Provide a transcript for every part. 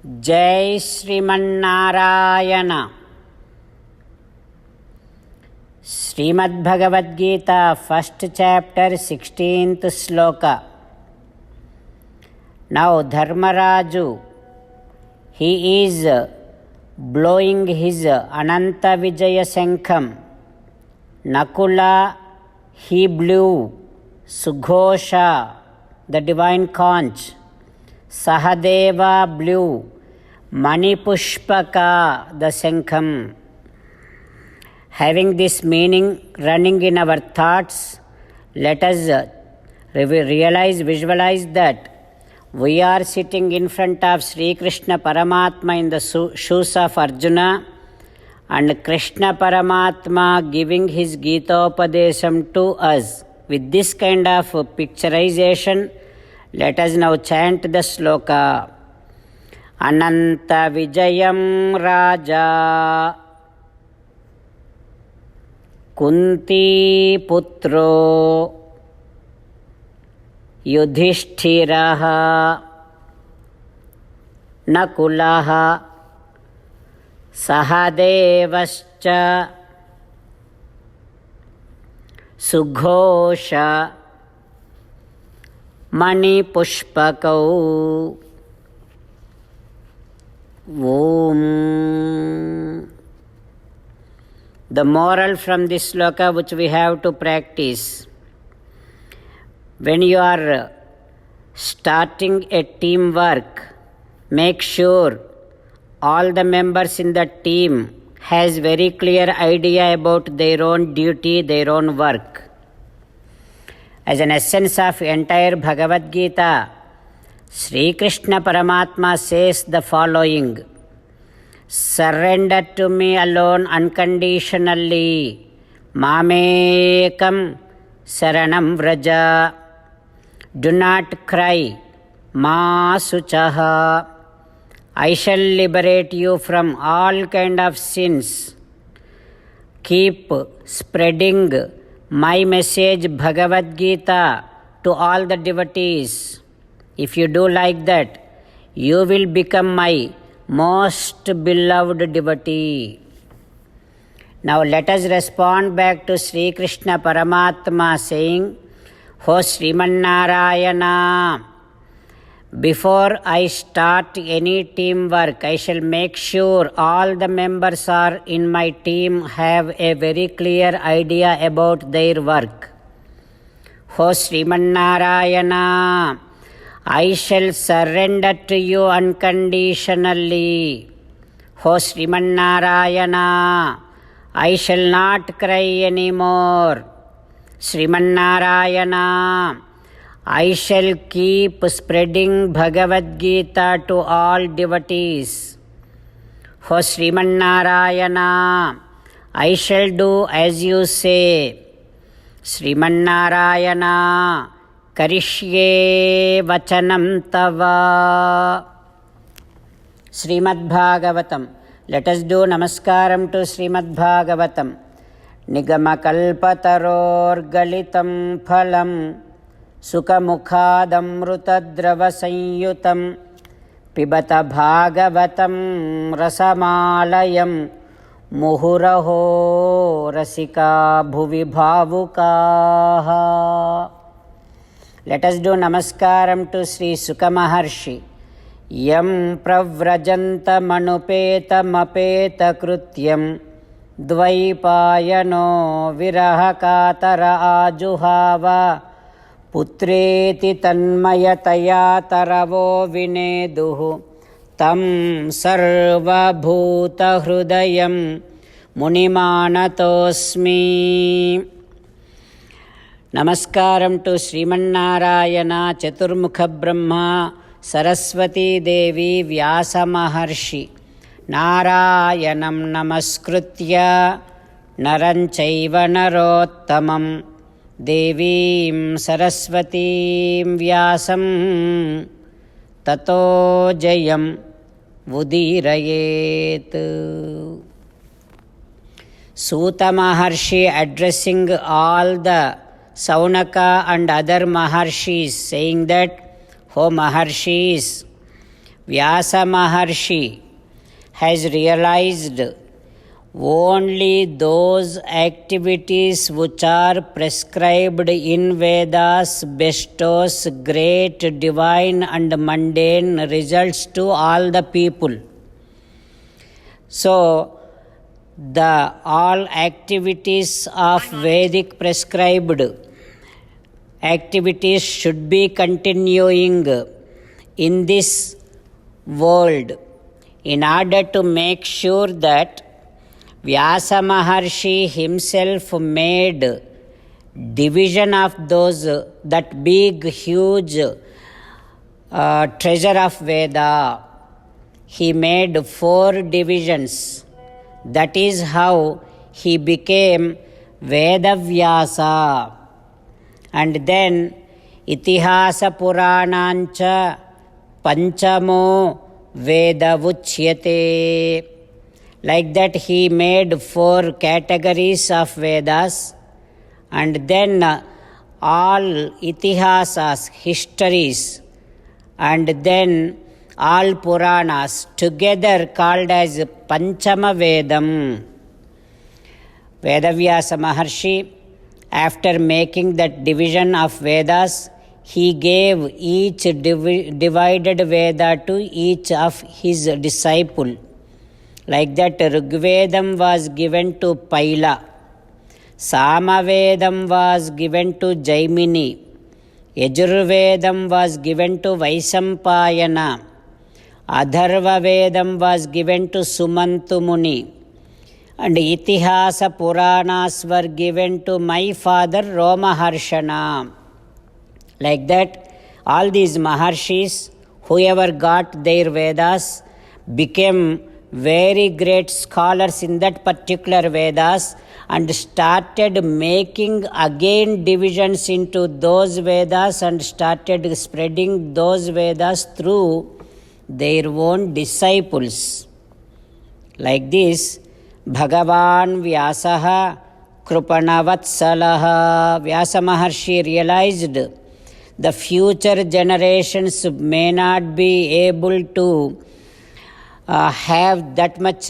जय Sriman Narayana. Shrimad Bhagavad Gita first chapter 16th श्लोक। Now Dharmaraju, he is blowing his Ananta Vijaya Sankham. Nakula, he blew Sughosha, the divine conch. Sahadeva blew Manipushpaka, the Sankham. Having this meaning running in our thoughts, let us realize, visualize that we are sitting in front of Sri Krishna Paramatma in the shoes of Arjuna, and Krishna Paramatma giving his Gita-upadesam to us. With this kind of picturization, let us now chant the sloka. Ananta Vijayam Raja Kunti Putro Yudhishthiraha Nakulaha Sahadevascha Sughosha Manipushpakau. Om. The moral from this sloka which we have to practice: when you are starting a teamwork, make sure all the members in the team has very clear idea about their own duty, their own work. As an essence of entire Bhagavad Gita, Sri Krishna Paramatma says the following: surrender to me alone unconditionally. Mamekam saranam vraja. Do not cry. Ma suchaha. I shall liberate you from all kind of sins. Keep spreading my message Bhagavad Gita to all the devotees. If you do like that, you will become my most beloved devotee. Now let us respond back to Sri Krishna Paramatma saying, Ho Srimannarayana, before I start any teamwork, I shall make sure all the members are in my team have a very clear idea about their work. Ho Srimannarayana, I shall surrender to you unconditionally. Ho Srimannarayana, I shall not cry anymore. Srimannarayana, I shall keep spreading Bhagavad Gita to all devotees. Ho Srimannarayana, I shall do as you say. Srimannarayana, Karishye Vachanam Tava. Srimad Bhagavatam. Let us do Namaskaram to Srimad Bhagavatam. Nigamakalpataror phalam Sukamukhadamrutadrava Pibata Bhagavatam Rasamalayam Muhuraho Rasika Bhuvi Bhavukaha. Let us do Namaskaram to Sri Sukha Maharshi. Yam pravrajanta manupeta mapeta krutyam Dvaipayano virahakatara ajuhava Putreti tanmayataya taravo vineduhu Tam sarva bhuta hrudayam munimanatosmi. Namaskaram to Srimannarayana, Chaturmukha Brahma, Saraswati Devi, Vyasa Maharshi. Narayanam namaskritya naranchaiva narottamam Devim Saraswatim Vyasam Tato Jayam Vudirayet. Suta Maharshi addressing all the Saunaka and other Maharshis, saying that, O Maharshis, Vyasa Maharshi has realized only those activities which are prescribed in Vedas bestows great divine and mundane results to all the people. So, the all activities of Vedic prescribed activities should be continuing in this world in order to make sure that Vyasa Maharshi himself made division of those, that big huge treasure of Veda. He made 4 divisions. That is how he became Vedavyasa. And then Itihasa Puranancha Panchamo Veda Vuchyate. Like that he made 4 categories of Vedas, and then all Itihasas, histories, and then all Puranas together called as Panchama Vedam. Vedavyasa Maharshi, after making that division of Vedas, he gave each divided Veda to each of his disciple. Like that, Rigvedam was given to Paila, Samavedam was given to Jaimini, Yajurvedam was given to Vaisampayana, Adharva Vedam was given to Sumantu Muni, and Itihasa Puranas were given to my father Romaharshana. Like that, all these Maharshis, whoever got their Vedas, became very great scholars in that particular Vedas and started making again divisions into those Vedas and started spreading those Vedas through their own disciples. Like this, Bhagavan Vyasaha Krupanavatsalah. Vyasa Maharshi realized the future generations may not be able to have that much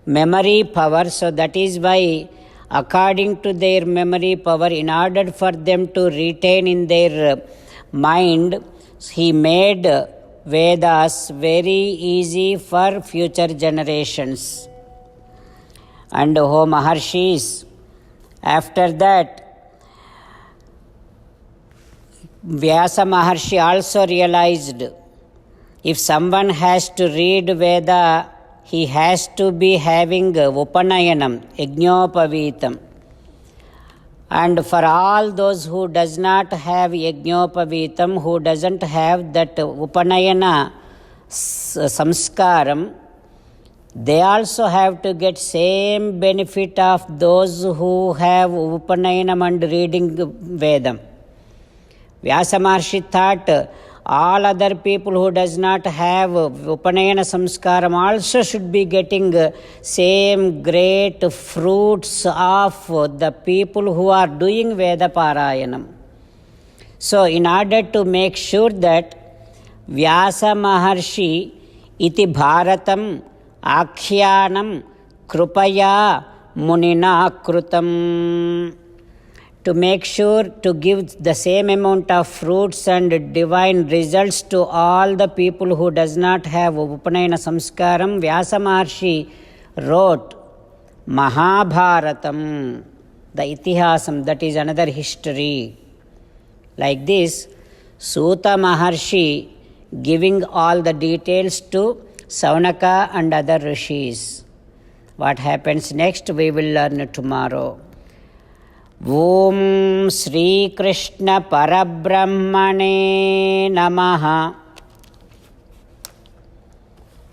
memory power, so that is why according to their memory power, in order for them to retain in their mind, he made Vedas very easy for future generations. And O Maharshis, after that, Vyasa Maharshi also realized if someone has to read Veda, he has to be having Upanayanam, Yajnopavitam. And for all those who does not have Yajnopavitam, who doesn't have that Upanayana samskaram, they also have to get same benefit of those who have Upanayanam and reading Vedam. Vyasa Maharshi thought all other people who does not have Upanayana samskaram also should be getting same great fruits of the people who are doing Veda Parayanam. So in order to make sure that Vyasa Maharshi iti Bharatam Akhyanam Krupaya Munina Krutam, to make sure to give the same amount of fruits and divine results to all the people who does not have Upanayana Samskaram, Vyasa Maharshi wrote Mahabharatam, the Itihasam, that is another history. Like this, Suta Maharshi giving all the details to Saunaka and other rishis. What happens next, we will learn tomorrow. Om Sri Krishna Parabrahmane Namaha.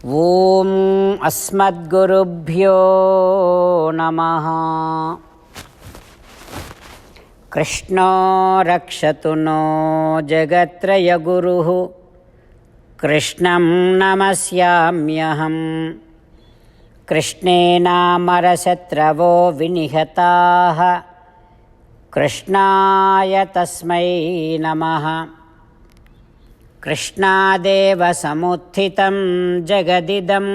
Om Asmadgurubhyo Namaha. Krishna Rakshatu no Jagatraya Guruhu. Krishnam Namasyamyaham. Krishnena Marasatravo Vinihataha. Krishnaya Tasmai Namaha. Krishnadev समुत्थितं जगदिदं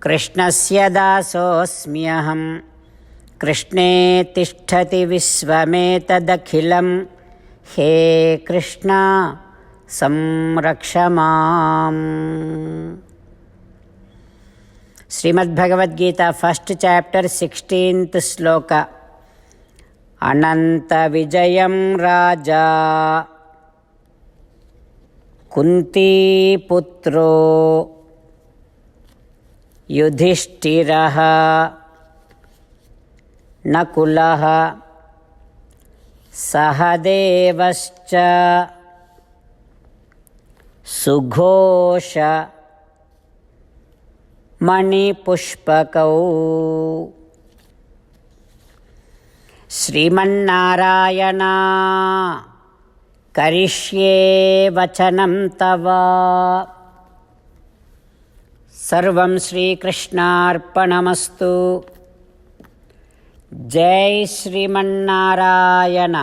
कृष्णस्य दासोऽस्म्यहं कृष्णे तिष्ठति विश्वमेतदखिलं हे कृष्ण संरक्ष माम्। Shrimad Bhagavad Gita first chapter 16th श्लोक। अनंत विजयं राजा कुंती पुत्रो युधिष्ठिरः नकुलः सहदेवश्च सुघोष मणिपुष्पकौ। श्रीमन्नारायण करिष्ये वचनं तव। सर्वं श्रीकृष्णार्पणमस्तु। जय श्रीमन्नारायण।